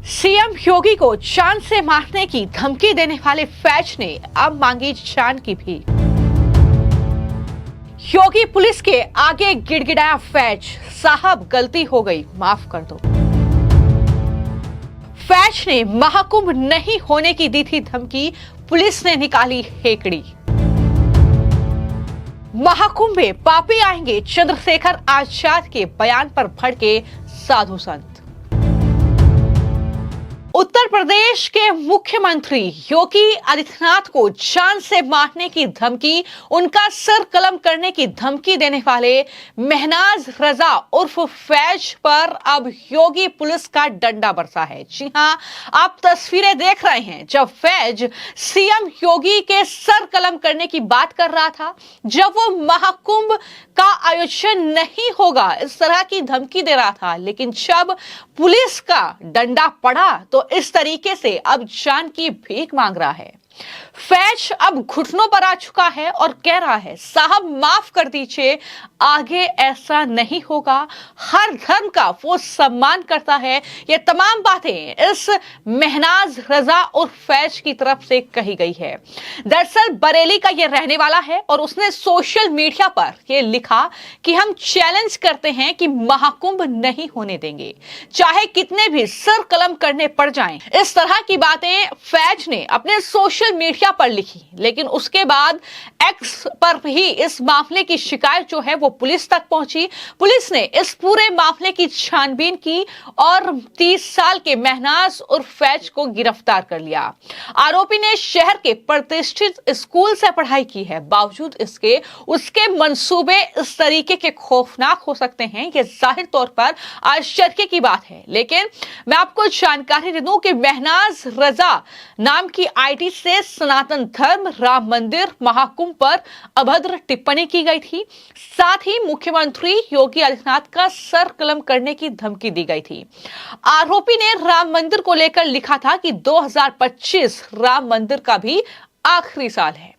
CM योगी को जान से मारने की धमकी देने वाले फैज ने अब मांगी जान की भी। योगी पुलिस के आगे गिड़गिड़ाया फैज, साहब गलती हो गई माफ कर दो। फैज ने महाकुंभ नहीं होने की दी थी धमकी, पुलिस ने निकाली हेकड़ी। महाकुंभ में पापी आएंगे, चंद्रशेखर आजाद के बयान पर भड़के साधु संत। उत्तर प्रदेश के मुख्यमंत्री योगी आदित्यनाथ को जान से मारने की धमकी, उनका सर कलम करने की धमकी देने वाले महनाज रजा उर्फ फैज पर अब योगी पुलिस का डंडा बरसा है। जी हां, आप तस्वीरें देख रहे हैं जब फैज सीएम योगी के सर कलम करने की बात कर रहा था, जब वो महाकुंभ का आयोजन नहीं होगा इस तरह की धमकी दे रहा था, लेकिन जब पुलिस का डंडा पड़ा तो इस तरीके से अब जान की भीख मांग रहा है। फैज अब घुटनों पर आ चुका है और कह रहा है, साहब माफ कर दीजिए, आगे ऐसा नहीं होगा। हर धर्म का वो सम्मान करता है। ये तमाम बातें इस महनाज रजा और फैज की तरफ से कही गई है। दरअसल बरेली का ये रहने वाला है और उसने सोशल मीडिया पर ये लिखा कि हम चैलेंज करते हैं कि महाकुंभ नहीं होने देंगे, चाहे कितने भी सर कलम करने पड़ जाएं। इस तरह की बातें फैज ने अपने सोशल मीडिया पर लिखी, लेकिन उसके बाद एक्स पर भी इस मामले की शिकायत जो है वो पुलिस तक पहुंची। पुलिस ने इस पूरे मामले की छानबीन की और 30 साल के महनाज और फैज को गिरफ्तार कर लिया। आरोपी ने शहर के प्रतिष्ठित स्कूल से पढ़ाई की है, बावजूद इसके उसके मंसूबे इस तरीके के खौफनाक हो सकते हैं, यह जाहिर तौर पर आश्चर्य की बात है। लेकिन मैं आपको जानकारी दे दूं कि महनाज रजा नाम की आईडी से सनातन धर्म, राम मंदिर, महाकुंभ पर अभद्र टिप्पणी की गई थी। साथ ही मुख्यमंत्री योगी आदित्यनाथ का सर कलम करने की धमकी दी गई थी। आरोपी ने राम मंदिर को लेकर लिखा था कि 2025 राम मंदिर का भी आखिरी साल है।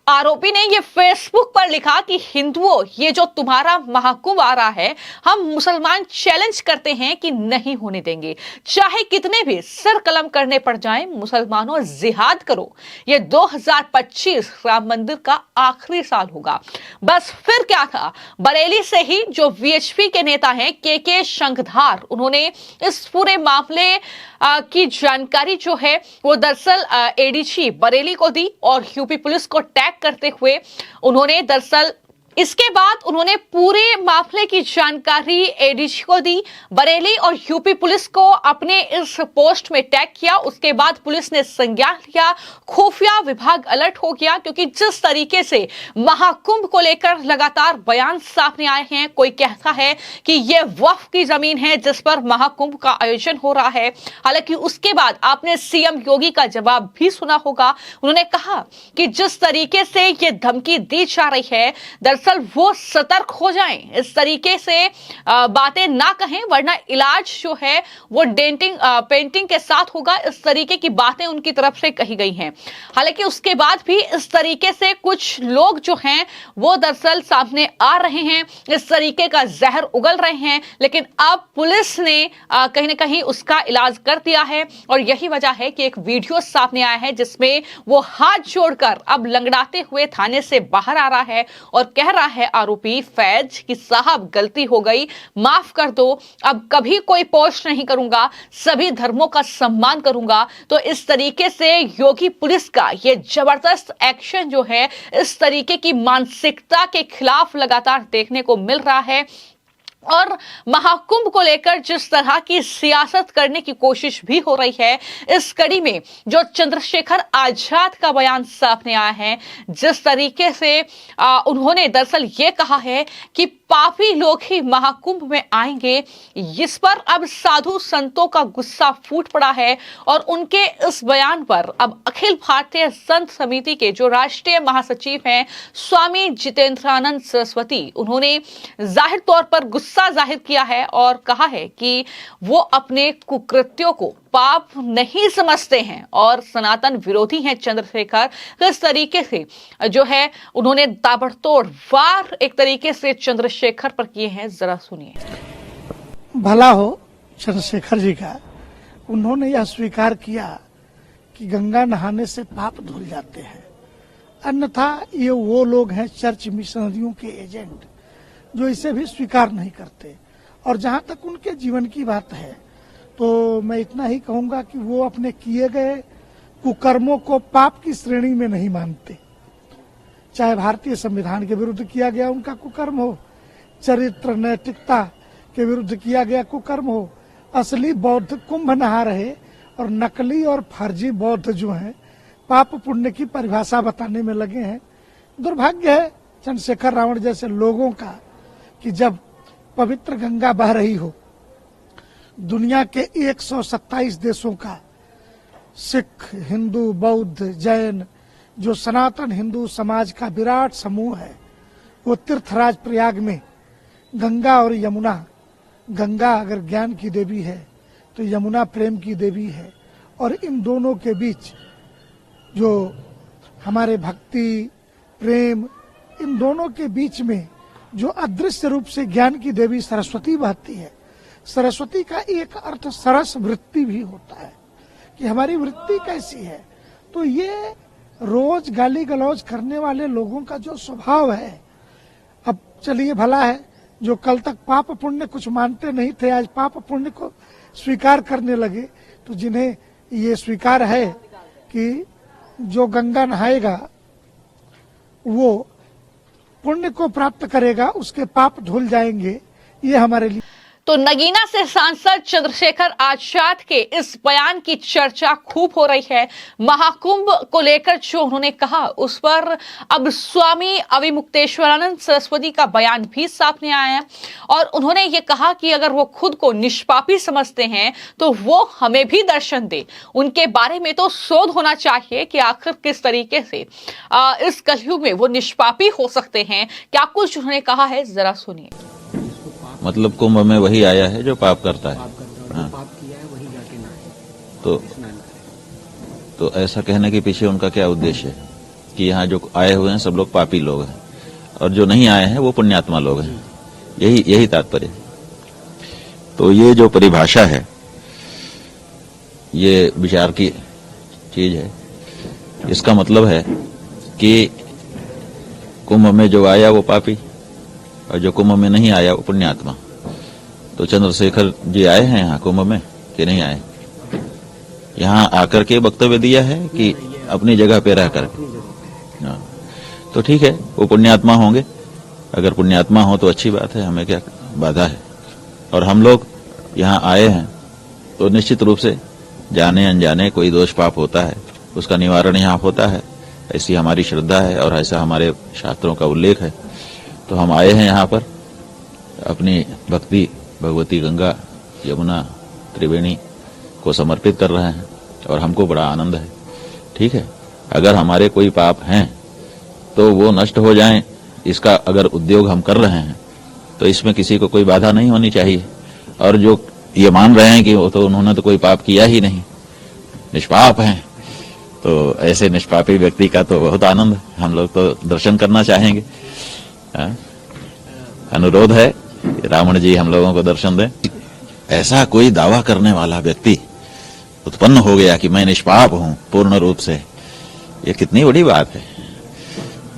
आरोपी ने यह फेसबुक पर लिखा कि हिंदुओं, ये जो तुम्हारा महाकुंभ आ रहा है, हम मुसलमान चैलेंज करते हैं कि नहीं होने देंगे, चाहे कितने भी सर कलम करने पड़ जाएं। मुसलमानों जिहाद करो, ये 2025 राम मंदिर का आखिरी साल होगा। बस फिर क्या था, बरेली से ही जो वीएचपी के नेता हैं के शंखधार, उन्होंने इस पूरे मामले की जानकारी जो है वो दरअसल एडीजी बरेली को दी और यूपी पुलिस को टैग करते हुए उन्होंने दरअसल इसके बाद उन्होंने पूरे मामले की जानकारी एडीजी को दी। बरेली और यूपी पुलिस को अपने इस पोस्ट में टैग किया। उसके बाद पुलिस ने संज्ञान लिया, खुफिया विभाग अलर्ट हो गया, क्योंकि जिस तरीके से महाकुंभ को लेकर लगातार बयान सामने आए हैं, कोई कहता है कि यह वक्फ की जमीन है जिस पर महाकुंभ का आयोजन हो रहा है। हालांकि उसके बाद आपने सीएम योगी का जवाब भी सुना होगा। उन्होंने कहा कि जिस तरीके से यह धमकी दी जा रही है, दरअसल वो सतर्क हो जाएं, इस तरीके से बातें ना कहें, वरना इलाज जो है वो डेंटिंग पेंटिंग के साथ होगा। इस तरीके की बातें उनकी तरफ से कही गई हैं। हालांकि उसके बाद भी इस तरीके से कुछ लोग जो हैं वो दरअसल सामने आ रहे हैं, इस तरीके का जहर उगल रहे हैं, लेकिन अब पुलिस ने कहीं ना कहीं उसका इलाज कर दिया है। और यही वजह है कि एक वीडियो सामने आया है जिसमें वो हाथ जोड़कर अब लंगड़ाते हुए थाने से बाहर आ रहा है और कह रहा है आरोपी फैज कि साहब गलती हो गई, माफ कर दो, अब कभी कोई पोस्ट नहीं करूंगा, सभी धर्मों का सम्मान करूंगा। तो इस तरीके से योगी पुलिस का ये जबरदस्त एक्शन जो है, इस तरीके की मानसिकता के खिलाफ लगातार देखने को मिल रहा है। और महाकुंभ को लेकर जिस तरह की सियासत करने की कोशिश भी हो रही है, इस कड़ी में जो चंद्रशेखर आजाद का बयान सामने आया है, जिस तरीके से उन्होंने दरअसल ये कहा है कि पापी लोग ही महाकुंभ में आएंगे, इस पर अब साधु संतों का गुस्सा फूट पड़ा है। और उनके इस बयान पर अब अखिल भारतीय संत समिति के जो राष्ट्रीय महासचिव हैं स्वामी जितेंद्रानंद सरस्वती, उन्होंने जाहिर तौर पर गुस्सा जाहिर किया है और कहा है कि वो अपने कुकृत्यों को पाप नहीं समझते हैं और सनातन विरोधी हैं चंद्रशेखर। किस तरीके से जो है उन्होंने ताबड़तोड़ वार एक तरीके से चंद्रशेखर पर किए हैं, जरा सुनिए। भला हो चंद्रशेखर जी का, उन्होंने यह स्वीकार किया कि गंगा नहाने से पाप धुल जाते हैं। अन्यथा ये वो लोग हैं चर्च मिशनरियों के एजेंट जो इसे भी स्वीकार नहीं करते। और जहां तक उनके जीवन की बात है तो मैं इतना ही कहूंगा कि वो अपने किए गए कुकर्मों को पाप की श्रेणी में नहीं मानते। चाहे भारतीय संविधान के विरुद्ध किया गया उनका कुकर्म हो, चरित्र नैतिकता के विरुद्ध किया गया कुकर्म हो, असली बौद्ध कुंभ नहा रहे और नकली और फर्जी बौद्ध जो हैं पाप पुण्य की परिभाषा बताने में लगे हैं। दुर्भाग्य है चंद्रशेखर रावण जैसे लोगों का कि जब पवित्र गंगा बह रही हो, दुनिया के 127 देशों का सिख, हिंदू, बौद्ध, जैन जो सनातन हिंदू समाज का विराट समूह है, वो तीर्थराज प्रयाग में गंगा और यमुना, गंगा अगर ज्ञान की देवी है तो यमुना प्रेम की देवी है, और इन दोनों के बीच जो हमारे भक्ति प्रेम, इन दोनों के बीच में जो अदृश्य रूप से ज्ञान की देवी सरस्वती बहती है। सरस्वती का एक अर्थ सरस वृत्ति भी होता है कि हमारी वृत्ति कैसी है। तो ये रोज गाली गलौज करने वाले लोगों का जो स्वभाव है, अब चलिए भला है जो कल तक पाप पुण्य कुछ मानते नहीं थे आज पाप पुण्य को स्वीकार करने लगे, तो जिन्हें ये स्वीकार है कि जो गंगा नहाएगा वो पुण्य को प्राप्त करेगा, उसके पाप धुल जाएंगे, ये हमारे लिए। तो नगीना से सांसद चंद्रशेखर आजाद के इस बयान की चर्चा खूब हो रही है। महाकुंभ को लेकर जो उन्होंने कहा उस पर अब स्वामी अविमुक्तेश्वरानंद सरस्वती का बयान भी सामने आया है और उन्होंने ये कहा कि अगर वो खुद को निष्पापी समझते हैं तो वो हमें भी दर्शन दे। उनके बारे में तो शोध होना चाहिए कि आखिर किस तरीके से इस कलयुग में वो निष्पापी हो सकते हैं। क्या कुछ उन्होंने कहा है, जरा सुनिए। मतलब कुंभ में वही आया है जो पाप करता है, पाप किया है वही जाके नहाए। तो ऐसा कहने के पीछे उनका क्या उद्देश्य है कि यहाँ जो आए हुए हैं सब लोग पापी लोग हैं और जो नहीं आए हैं वो पुण्यात्मा लोग हैं, यही तात्पर्य। तो ये जो परिभाषा है ये विचार की चीज है। इसका मतलब है कि कुंभ में जो आया वो पापी और जो कुंभ में नहीं आया वो पुण्यात्मा। तो चंद्रशेखर जी आए हैं यहाँ कुंभ में कि नहीं आए? यहाँ आकर के वक्तव्य दिया है कि अपनी जगह पे रह कर? तो ठीक है, वो पुण्यात्मा होंगे। अगर पुण्यात्मा हो तो अच्छी बात है, हमें क्या बाधा है। और हम लोग यहाँ आए हैं तो निश्चित रूप से जाने अनजाने कोई दोष पाप होता है, उसका निवारण यहाँ होता है, ऐसी हमारी श्रद्धा है और ऐसा हमारे शास्त्रों का उल्लेख है। तो हम आए हैं यहाँ पर अपनी भक्ति भगवती गंगा यमुना त्रिवेणी को समर्पित कर रहे हैं और हमको बड़ा आनंद है। ठीक है, अगर हमारे कोई पाप हैं तो वो नष्ट हो जाएं, इसका अगर उद्योग हम कर रहे हैं तो इसमें किसी को कोई बाधा नहीं होनी चाहिए। और जो ये मान रहे हैं कि वो तो उन्होंने तो कोई पाप किया ही नहीं, निष्पाप हैं, तो ऐसे निष्पापी व्यक्ति का तो बहुत आनंद, हम लोग तो दर्शन करना चाहेंगे। अनुरोध है रावण जी हम लोगों को दर्शन दें। ऐसा कोई दावा करने वाला व्यक्ति उत्पन्न हो गया कि मैं निष्पाप हूं पूर्ण रूप से, ये कितनी बड़ी बात है।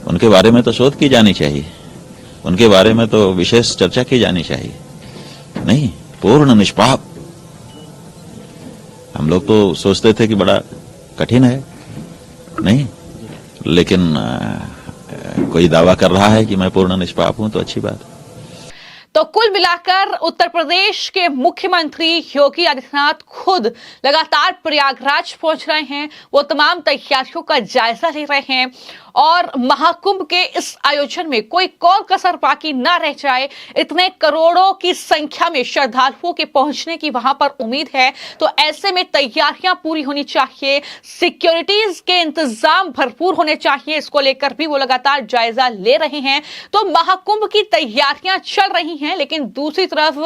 उनके बारे में तो शोध की जानी चाहिए, उनके बारे में तो विशेष चर्चा की जानी चाहिए। नहीं, पूर्ण निष्पाप। हम लोग तो सोचते थे कि बड़ा कठिन है, नहीं, लेकिन कोई दावा कर रहा है कि मैं पूर्ण निष्पाप हूं तो अच्छी बात है। तो कुल मिलाकर उत्तर प्रदेश के मुख्यमंत्री योगी आदित्यनाथ खुद लगातार प्रयागराज पहुंच रहे हैं, वो तमाम तैयारियों का जायजा ले रहे हैं और महाकुंभ के इस आयोजन में कोई कोई कसर बाकी ना रह जाए। इतने करोड़ों की संख्या में श्रद्धालुओं के पहुंचने की वहां पर उम्मीद है, तो ऐसे में तैयारियां पूरी होनी चाहिए, सिक्योरिटीज के इंतजाम भरपूर होने चाहिए। इसको लेकर भी वो लगातार जायजा ले रहे हैं। तो महाकुंभ की तैयारियां चल रही हैं, लेकिन दूसरी तरफ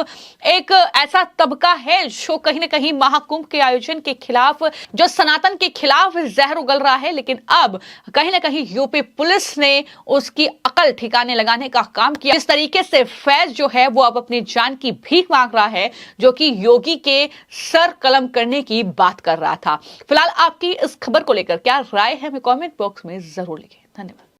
एक ऐसा तबका है जो कहीं ना कहीं महाकुंभ के आयोजन के खिलाफ, जो सनातन के खिलाफ जहर उगल रहा है। लेकिन अब कहीं ना कहीं यूपी पुलिस ने उसकी अकल ठिकाने लगाने का काम किया। इस तरीके से फैज जो है वो अब अपनी जान की भीख मांग रहा है, जो कि योगी के सर कलम करने की बात कर रहा था। फिलहाल आपकी इस खबर को लेकर क्या राय है, हमें कमेंट बॉक्स में जरूर लिखें। धन्यवाद।